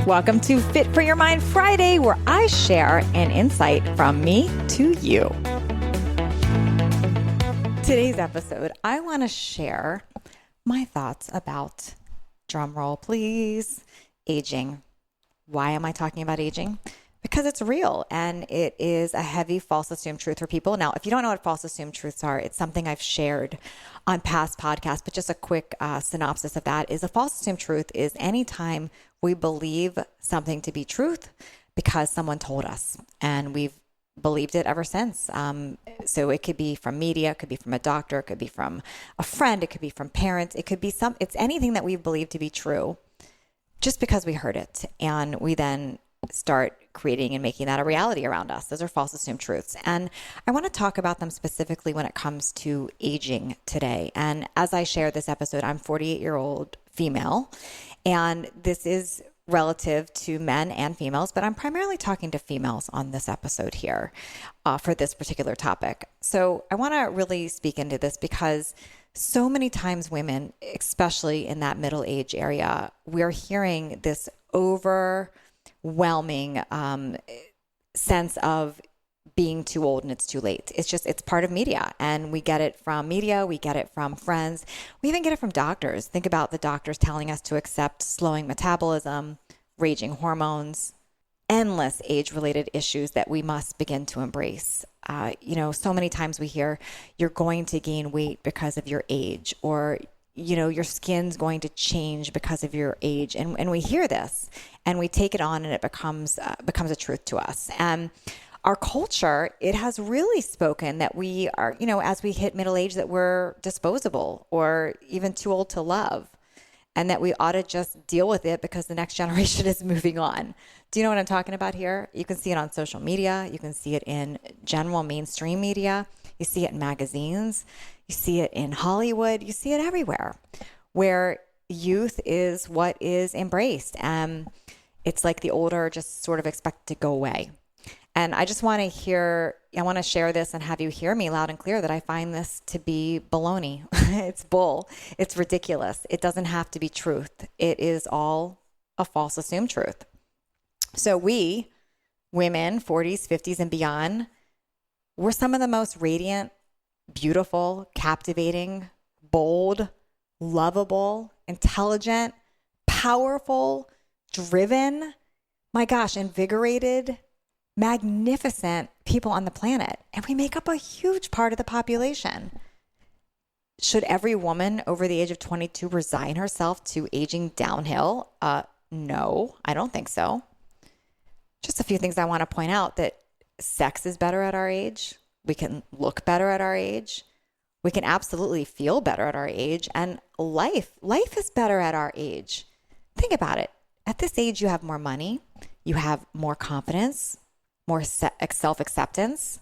Welcome to Fit for Your Mind Friday, where I share an insight from me to you. Today's episode, I want to share my thoughts about, drumroll please, aging. Why am I talking about aging? Because it's real and it is a heavy false assumed truth for people. Now, if you don't know what false assumed truths are, it's something I've shared on past podcasts, but just a quick synopsis of that is a false assumed truth is anytime we believe something to be truth because someone told us and we've believed it ever since. So it could be from media, it could be from a doctor, it could be from a friend, it could be from parents, it could be it's anything that we believe to be true just because we heard it. And we then start creating and making that a reality around us. Those are false assumed truths. And I want to talk about them specifically when it comes to aging today. And as I share this episode, I'm 48-year-old female, and this is relative to men and females, but I'm primarily talking to females on this episode here for this particular topic. So I want to really speak into this because so many times women, especially in that middle age area, we're hearing this overwhelming sense of being too old and it's too late. It's part of media, and we get it from media, we get it from friends, we even get it from doctors. Think about the doctors telling us to accept slowing metabolism, raging hormones, endless age-related issues that we must begin to embrace. So many times we hear you're going to gain weight because of your age, or your skin's going to change because of your age. And we hear this and we take it on and it becomes a truth to us. And our culture, it has really spoken that we are, as we hit middle age, that we're disposable or even too old to love, and that we ought to just deal with it because the next generation is moving on. Do you know what I'm talking about here? You can see it on social media. You can see it in general mainstream media. You see it in magazines. You see it in Hollywood. You see it everywhere where youth is what is embraced. And it's like the older just sort of expect to go away. And I just want to share this and have you hear me loud and clear that I find this to be baloney. It's bull. It's ridiculous. It doesn't have to be truth. It is all a false assumed truth. So we, women, 40s, 50s, and beyond, we're some of the most radiant, beautiful, captivating, bold, lovable, intelligent, powerful, driven, my gosh, invigorated, magnificent people on the planet. And we make up a huge part of the population. Should every woman over the age of 22 resign herself to aging downhill? No, I don't think so. Just a few things I want to point out: that sex is better at our age. We can look better at our age. We can absolutely feel better at our age. And life is better at our age. Think about it. At this age, you have more money. You have more confidence, more self-acceptance.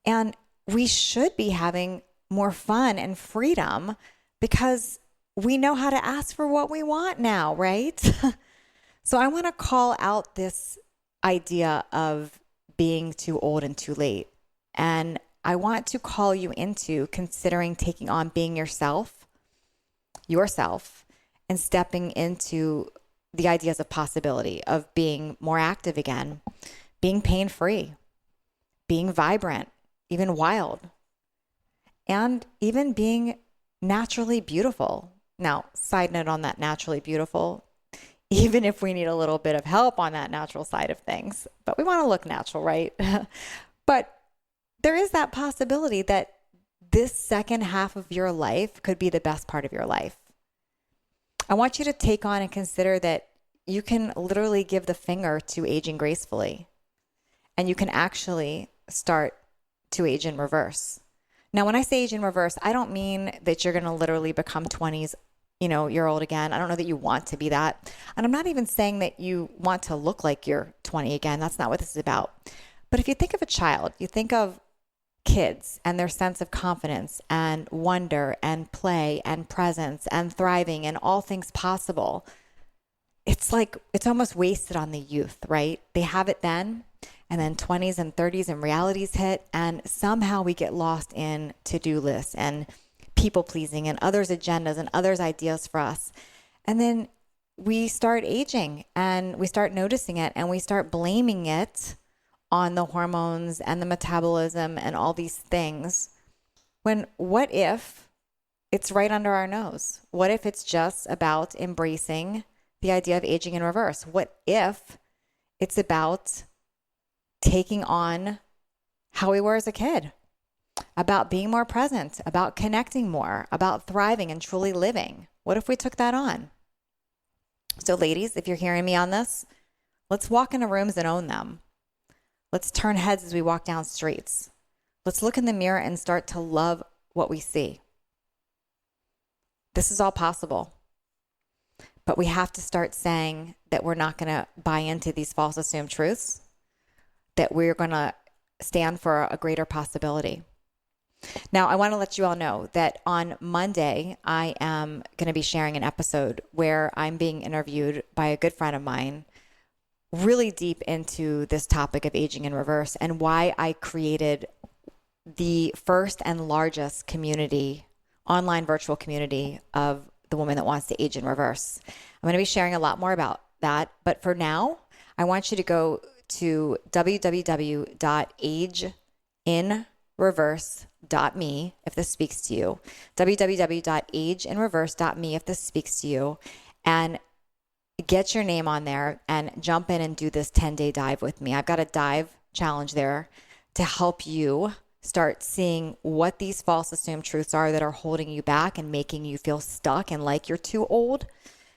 And we should be having more fun and freedom because we know how to ask for what we want now, right? So I want to call out this idea of being too old and too late. And I want to call you into considering taking on being yourself, and stepping into the ideas of possibility of being more active again, being pain-free, being vibrant, even wild, and even being naturally beautiful. Now, side note on that naturally beautiful, even if we need a little bit of help on that natural side of things, but we want to look natural, right? But there is that possibility that this second half of your life could be the best part of your life. I want you to take on and consider that you can literally give the finger to aging gracefully, and you can actually start to age in reverse. Now, when I say age in reverse, I don't mean that you're going to literally become 20s, year old again. I don't know that you want to be that. And I'm not even saying that you want to look like you're 20 again. That's not what this is about. But if you think of a child, you think of kids and their sense of confidence and wonder and play and presence and thriving and all things possible. It's like, it's almost wasted on the youth, right? They have it then, and then 20s and 30s and realities hit, and somehow we get lost in to-do lists and people pleasing and others' agendas and others' ideas for us. And then we start aging and we start noticing it and we start blaming it on the hormones and the metabolism and all these things. When what if it's right under our nose? What if it's just about embracing the idea of aging in reverse? What if it's about taking on how we were as a kid, about being more present, about connecting more, about thriving and truly living? What if we took that on? So ladies, if you're hearing me on this, let's walk into rooms and own them. Let's turn heads as we walk down streets. Let's look in the mirror and start to love what we see. This is all possible. But we have to start saying that we're not going to buy into these false assumed truths, that we're going to stand for a greater possibility. Now, I want to let you all know that on Monday, I am going to be sharing an episode where I'm being interviewed by a good friend of mine, really deep into this topic of aging in reverse and why I created the first and largest community, online virtual community of the woman that wants to age in reverse. I'm going to be sharing a lot more about that. But for now, I want you to go to www.ageinreverse.me if this speaks to you. www.ageinreverse.me if this speaks to you. And get your name on there and jump in and do this 10-day dive with me. I've got a dive challenge there to help you start seeing what these false assumed truths are that are holding you back and making you feel stuck and like you're too old,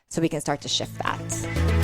so we can start to shift that.